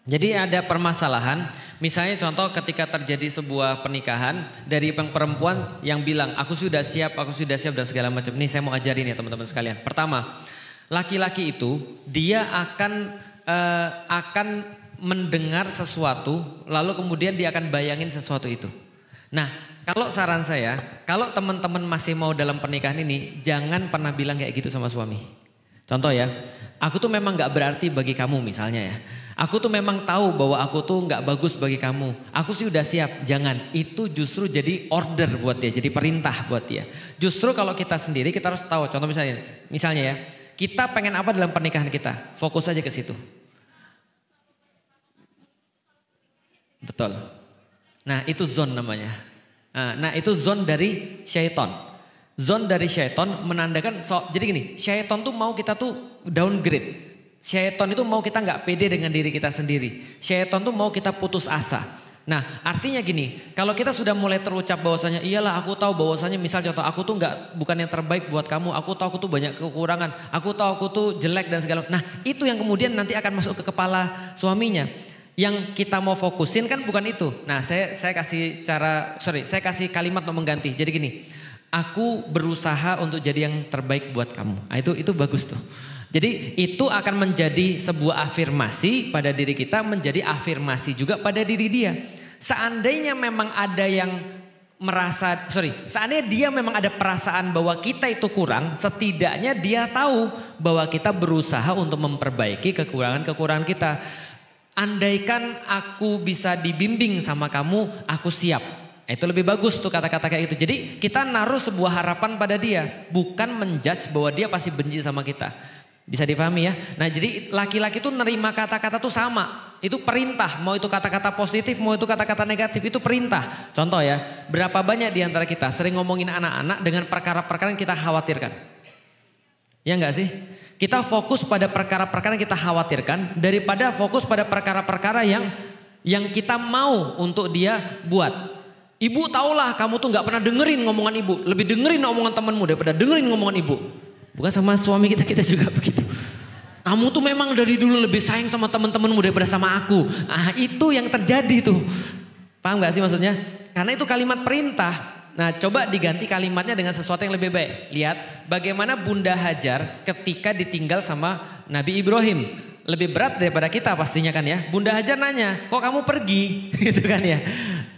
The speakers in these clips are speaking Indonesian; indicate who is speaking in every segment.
Speaker 1: Jadi ada permasalahan, misalnya contoh ketika terjadi sebuah pernikahan dari perempuan yang bilang aku sudah siap dan segala macam. Nih saya mau ajarin ya teman-teman sekalian. Pertama, laki-laki itu dia akan mendengar sesuatu lalu kemudian dia akan bayangin sesuatu itu. Nah, kalau saran saya, kalau teman-teman masih mau dalam pernikahan ini jangan pernah bilang kayak gitu sama suami. Contoh ya, aku tuh memang gak berarti bagi kamu misalnya ya. Aku tuh memang tahu bahwa aku tuh gak bagus bagi kamu. Aku sih udah siap. Jangan, itu justru jadi order buat dia, jadi perintah buat dia. Justru kalau kita sendiri kita harus tahu. Contoh misalnya ya, kita pengen apa dalam pernikahan kita? Fokus aja ke situ. Betul. Nah itu zone namanya. Nah itu zone dari syaitan. Zone dari syaitan menandakan, jadi gini, syaitan tuh mau kita tuh downgrade. Syaitan itu mau kita nggak pede dengan diri kita sendiri. Syaitan tuh mau kita putus asa. Nah artinya gini, kalau kita sudah mulai terucap bahwasanya iyalah aku tahu bahwasanya misal contoh aku tuh bukan yang terbaik buat kamu. Aku tahu aku tuh banyak kekurangan. Aku tahu aku tuh jelek dan segala. Nah itu yang kemudian nanti akan masuk ke kepala suaminya. Yang kita mau fokusin kan bukan itu. Nah saya kasih kalimat untuk mengganti. Jadi gini, aku berusaha untuk jadi yang terbaik buat kamu. Nah, itu bagus tuh. Jadi itu akan menjadi sebuah afirmasi pada diri kita, menjadi afirmasi juga pada diri dia. Seandainya memang ada yang seandainya dia memang ada perasaan bahwa kita itu kurang, setidaknya dia tahu bahwa kita berusaha untuk memperbaiki kekurangan-kekurangan kita. Andaikan aku bisa dibimbing sama kamu, aku siap. Itu lebih bagus tuh kata-kata kayak gitu. Jadi kita naruh sebuah harapan pada dia, bukan menjudge bahwa dia pasti benci sama kita. Bisa dipahami ya. Nah jadi laki-laki tuh nerima kata-kata tuh sama. Itu perintah. Mau itu kata-kata positif, mau itu kata-kata negatif. Itu perintah. Contoh ya. Berapa banyak di antara kita sering ngomongin anak-anak dengan perkara-perkara yang kita khawatirkan. Ya enggak sih? Kita fokus pada perkara-perkara yang kita khawatirkan. Daripada fokus pada perkara-perkara yang kita mau untuk dia buat. Ibu taulah kamu tuh gak pernah dengerin ngomongan ibu. Lebih dengerin omongan temanmu daripada dengerin ngomongan ibu. Bukan sama suami kita juga begitu. Kamu tuh memang dari dulu lebih sayang sama teman-temanmu daripada sama aku. Itu yang terjadi tuh. Paham gak sih maksudnya? Karena itu kalimat perintah. Nah coba diganti kalimatnya dengan sesuatu yang lebih baik. Lihat bagaimana Bunda Hajar ketika ditinggal sama Nabi Ibrahim. Lebih berat daripada kita pastinya kan ya. Bunda Hajar nanya, kok kamu pergi? Gitu kan ya.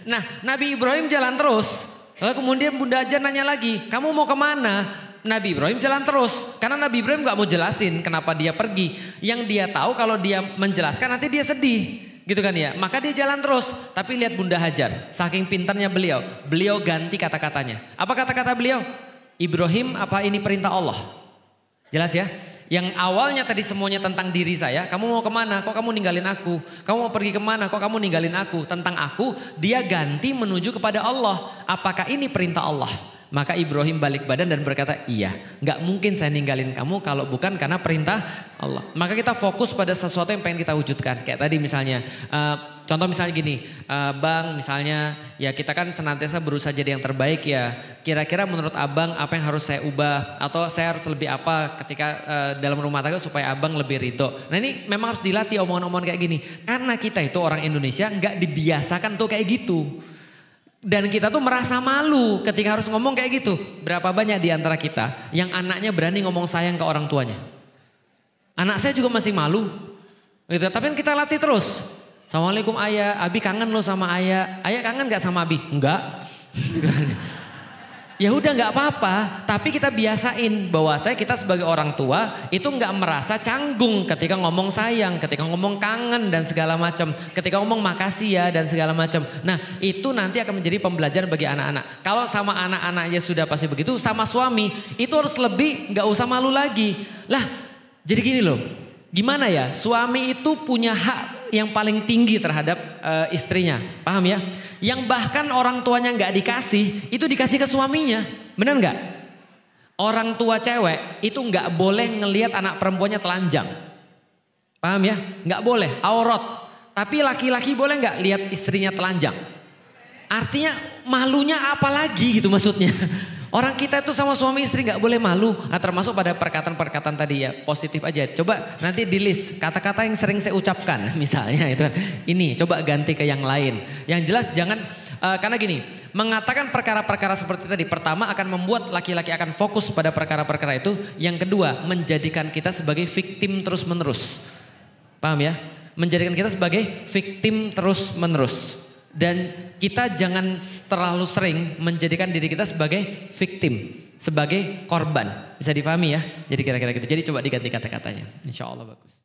Speaker 1: Nah Nabi Ibrahim jalan terus. Lalu kemudian Bunda Hajar nanya lagi, kamu mau kemana? Nabi Ibrahim jalan terus. Karena Nabi Ibrahim gak mau jelasin kenapa dia pergi. Yang dia tahu kalau dia menjelaskan nanti dia sedih. Gitu kan ya. Maka dia jalan terus. Tapi lihat Bunda Hajar. Saking pintarnya beliau. Beliau ganti kata-katanya. Apa kata-kata beliau? Ibrahim, apa ini perintah Allah? Jelas ya. Yang awalnya tadi semuanya tentang diri saya. Kamu mau kemana? Kok kamu ninggalin aku? Kamu mau pergi kemana? Kok kamu ninggalin aku? Tentang aku. Dia ganti menuju kepada Allah. Apakah ini perintah Allah? Maka Ibrahim balik badan dan berkata, iya, gak mungkin saya ninggalin kamu kalau bukan karena perintah Allah. Maka kita fokus pada sesuatu yang pengen kita wujudkan. Kayak tadi misalnya, contoh misalnya gini, Bang misalnya, ya kita kan senantiasa berusaha jadi yang terbaik ya. Kira-kira menurut Abang apa yang harus saya ubah? Atau saya harus lebih apa ketika dalam rumah tangga supaya Abang lebih ridho. Nah ini memang harus dilatih omongan-omongan kayak gini. Karena kita itu orang Indonesia gak dibiasakan tuh kayak gitu. Dan kita tuh merasa malu ketika harus ngomong kayak gitu. Berapa banyak di antara kita yang anaknya berani ngomong sayang ke orang tuanya. Anak saya juga masih malu. Gitu. Tapi kita latih terus. Assalamualaikum ayah, Abi kangen lo sama ayah. Ayah kangen gak sama Abi? Enggak. Ya udah nggak apa-apa, tapi kita biasain bahwa kita sebagai orang tua itu nggak merasa canggung ketika ngomong sayang, ketika ngomong kangen dan segala macam, ketika ngomong makasih ya dan segala macam. Nah itu nanti akan menjadi pembelajaran bagi anak-anak. Kalau sama anak-anaknya sudah pasti begitu, sama suami itu harus lebih nggak usah malu lagi. Lah jadi gini loh, gimana ya suami itu punya hak yang paling tinggi terhadap istrinya, paham ya? Yang bahkan orang tuanya nggak dikasih, itu dikasih ke suaminya, benar nggak? Orang tua cewek itu nggak boleh ngelihat anak perempuannya telanjang, paham ya? Nggak boleh, aurat. Tapi laki-laki boleh nggak lihat istrinya telanjang? Artinya malunya apa lagi gitu maksudnya? Orang kita itu sama suami istri nggak boleh malu. Nah, termasuk pada perkataan-perkataan tadi ya, positif aja. Coba nanti di list kata-kata yang sering saya ucapkan misalnya itu kan. Ini coba ganti ke yang lain. Yang jelas jangan karena gini, mengatakan perkara-perkara seperti tadi pertama akan membuat laki-laki akan fokus pada perkara-perkara itu. Yang kedua, menjadikan kita sebagai victim terus-menerus. Paham ya? Menjadikan kita sebagai victim terus-menerus. Dan kita jangan terlalu sering menjadikan diri kita sebagai victim, sebagai korban. Bisa dipahami ya? Jadi kira-kira gitu. Jadi coba diganti kata-katanya. Insya Allah bagus.